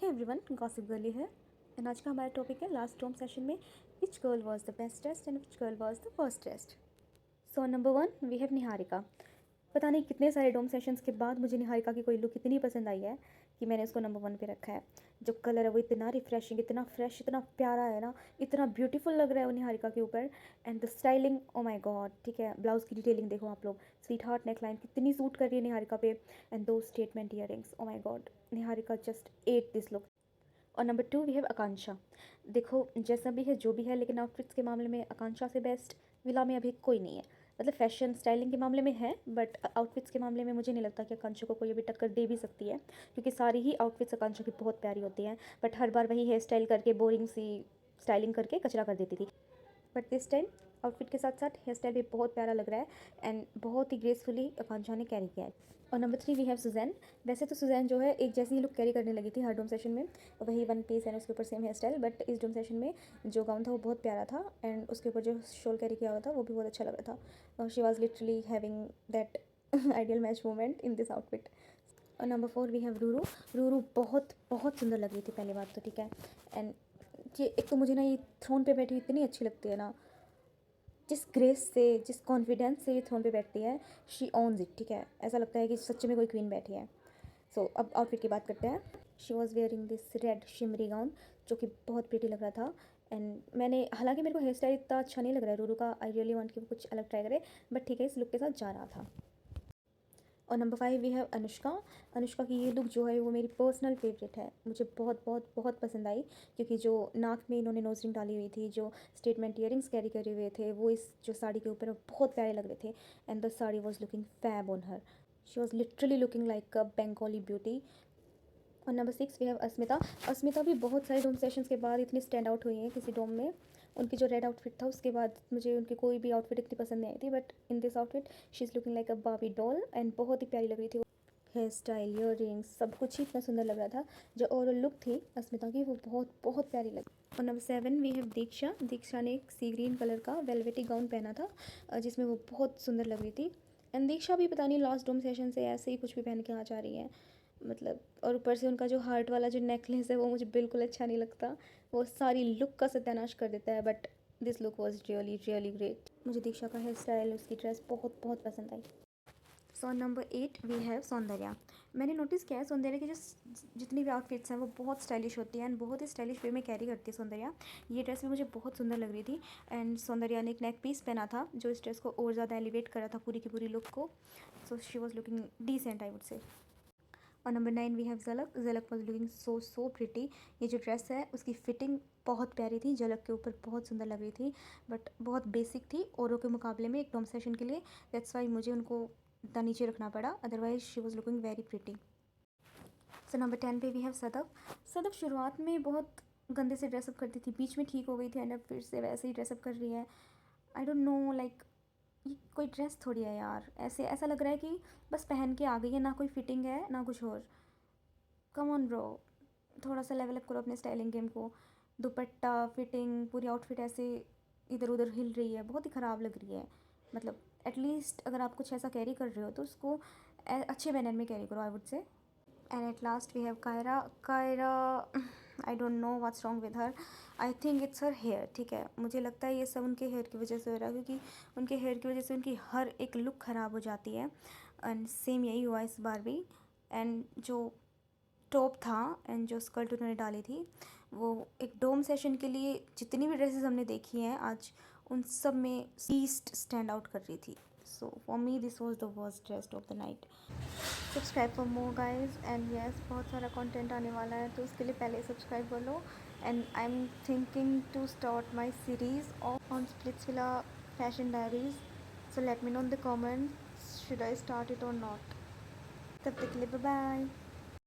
हे everyone, gossip girly है and आज का हमारा टॉपिक है लास्ट डोम सेशन में which girl was the best dressed and which girl was the first dressed. So number 1 we have Niharika. पता नहीं कितने सारे डोम सेशंस के बाद मुझे निहारिका की कोई लुक इतनी पसंद आई है कि मैंने उसको नंबर 1 पे रखा है। जो कलर है वो इतना रिफ्रेशिंग, इतना फ्रेश, इतना प्यारा है ना, इतना ब्यूटीफुल लग रहा है वो निहारिका के ऊपर। And the styling, oh my God, ठीक है। ब्लाउज़ की डिटेलिंग देखो आप लोग, स्वीट हार्ट नेक लाइन कितनी सूट कर रही है निहारिका पे। एंड दो statement earrings, oh my God, Niharika just at this look. और नंबर 2 वी हैव आकांक्षा। देखो जैसा भी है जो भी है, लेकिन आउटफिट्स के मामले में आकांक्षा से बेस्ट विला में अभी कोई नहीं है। मतलब फैशन स्टाइलिंग के मामले में है, बट आउटफिट्स के मामले में मुझे नहीं लगता कि आकांक्षा को कोई अभी टक्कर दे भी सकती है, क्योंकि सारी ही आउटफिट्स आकांक्षा की बहुत प्यारी होती हैं। बट हर बार वही हेयर स्टाइल करके, बोरिंग सी स्टाइलिंग करके कचरा कर देती थी। बट दिस टाइम आउटफिट के साथ साथ हेयर स्टाइल भी बहुत प्यारा लग रहा है एंड बहुत ही ग्रेसफुली आकांक्षा ने कैरी किया है। और नंबर 3 वी हैव सुजैन। वैसे तो सुजैन जो है एक जैसी ही लुक कैरी करने लगी थी हर डोम सेशन में, वही वन पीस एंड उसके ऊपर सेम हेयर स्टाइल। बट इस डोम सेशन में जो गाउन था वो बहुत प्यारा था एंड उसके ऊपर जो शॉल कैरी किया हुआ था वो भी बहुत अच्छा लग रहा था। She was literally having that ideal match moment in this outfit. और number 4 we have Ruru. Ruru बहुत बहुत सुंदर लग रही थी पहली बात तो, ठीक है। एंड ये एक तो मुझे ना ये थ्रोन पे बैठी इतनी अच्छी लगती है ना, जिस ग्रेस से, जिस कॉन्फिडेंस से ये थ्रोन पे बैठती है, शी ऑन्स इट, ठीक है। ऐसा लगता है कि सच्चे में कोई क्वीन बैठी है। सो अब आउटफिट की बात करते हैं। She was wearing this red shimmery gown जो कि बहुत प्रीटी लग रहा था। एंड मैंने, हालांकि मेरे को हेयर स्टाइल इतना अच्छा नहीं लग रहा है रूरू का, आई रियली वांट कि वो कुछ अलग ट्राई करे, बट ठीक है, इस लुक के साथ जा रहा था। और number 5 we have Anushka. Anushka की ये लुक जो है वो मेरी पर्सनल फेवरेट है, मुझे बहुत बहुत बहुत पसंद आई, क्योंकि जो नाक में इन्होंने नोज रिंग डाली हुई थी, जो स्टेटमेंट ईयरिंग्स कैरी करे हुए थे, वो इस जो साड़ी के ऊपर बहुत प्यारे लग रहे थे। And the sari was looking fab on her, she was literally looking like a Bengali beauty. और number 6 we have Asmita. Asmita भी बहुत सारे डोम सेशंस के बाद इतनी स्टैंड आउट हुई हैं किसी डोम में। उनकी जो रेड आउटफिट था उसके बाद मुझे उनकी कोई भी आउटफिट इतनी पसंद नहीं आई थी, but in this outfit she is looking like a बाबी डॉल एंड बहुत ही प्यारी लग रही थी। हेयर स्टाइल, ईयरिंग्स, सब कुछ ही इतना सुंदर लग रहा था। जो ओवरऑल लुक थी अस्मिता की वो बहुत बहुत प्यारी लगी। और नंबर 7 वी हैव दीक्षा। दीक्षा ने एक सी ग्रीन कलर का वेलवेटी गाउन पहना था जिसमें वो बहुत सुंदर लग रही थी। एंड दीक्षा भी पता नहीं लास्ट डोम सेशन से ऐसे ही कुछ भी पहन के आ जा रही है, मतलब। और ऊपर से उनका जो हार्ट वाला जो नेकलेस है वो मुझे बिल्कुल अच्छा नहीं लगता, वो सारी लुक का सत्यानाश कर देता है। But this look was really really great. मुझे दीक्षा का हेयर स्टाइल, उसकी ड्रेस बहुत बहुत पसंद आई। So number 8 we have Soundarya. मैंने नोटिस किया है सौंदर्या की जो जितनी भी आउटफिट्स हैं वो बहुत स्टाइलिश होती हैं एंड बहुत ही स्टाइलिश वे में कैरी करती है सौंदर्या। ये ड्रेस भी मुझे बहुत सुंदर लग रही थी एंड सौंदर्या ने एक नेक पीस पहना था जो इस ड्रेस को और ज़्यादा एलिवेट करा था पूरी की पूरी लुक को। So she was looking decent, I would say. और number 9 we have Jhalak. Jhalak was looking so so pretty. ये जो ड्रेस है उसकी फिटिंग बहुत प्यारी थी, झलक के ऊपर बहुत सुंदर लग रही थी, बट बहुत बेसिक थी औरों के मुकाबले में एक डोम सेशन के लिए। दैट्स वाई मुझे उनको इतना नीचे रखना पड़ा, otherwise she was looking very pretty. So number 10 पे वी हैव सदफ। सदफ शुरुआत में बहुत गंदे से ड्रेसअप करती थी, बीच में ठीक हो गई थी एंड अब फिर से वैसे ही ड्रेसअप कर रही है। आई डोंट नो, लाइक ये कोई ड्रेस थोड़ी है यार, ऐसे ऐसा लग रहा है कि बस पहन के आ गई है, ना कोई फिटिंग है ना कुछ और। कम ऑन ब्रो, थोड़ा सा लेवल अप करो अपने स्टाइलिंग गेम को। दुपट्टा, फिटिंग, पूरी आउटफिट ऐसे इधर उधर हिल रही है, बहुत ही ख़राब लग रही है। मतलब एटलीस्ट अगर आप कुछ ऐसा कैरी कर रहे हो तो उसको अच्छे बैनर में कैरी करो, I would say. And at last we have Kiara. Kiara, I don't know what's wrong with her, I think it's her hair, ठीक है। मुझे लगता है ये सब उनके हेयर की वजह से हो रहा है, क्योंकि उनके हेयर की वजह से उनकी हर एक लुक ख़राब हो जाती है। एंड सेम यही हुआ इस बार भी। एंड जो टॉप था एंड जो स्कर्ट उन्होंने डाली थी, वो एक डोम सेशन के लिए जितनी भी ड्रेसेस हमने देखी हैं आज, उन सब में लीस्ट स्टैंड आउट कर रही थी। So for me this was the worst dress of the night. Subscribe for more guys and yes, बहुत सारा कंटेंट आने वाला है तो उसके लिए पहले सब्सक्राइब कर लो। And I am thinking to start my series on Splitsvilla fashion diaries. So let me know in the comments, should I start it or not. तब तक के लिए बाय बाय।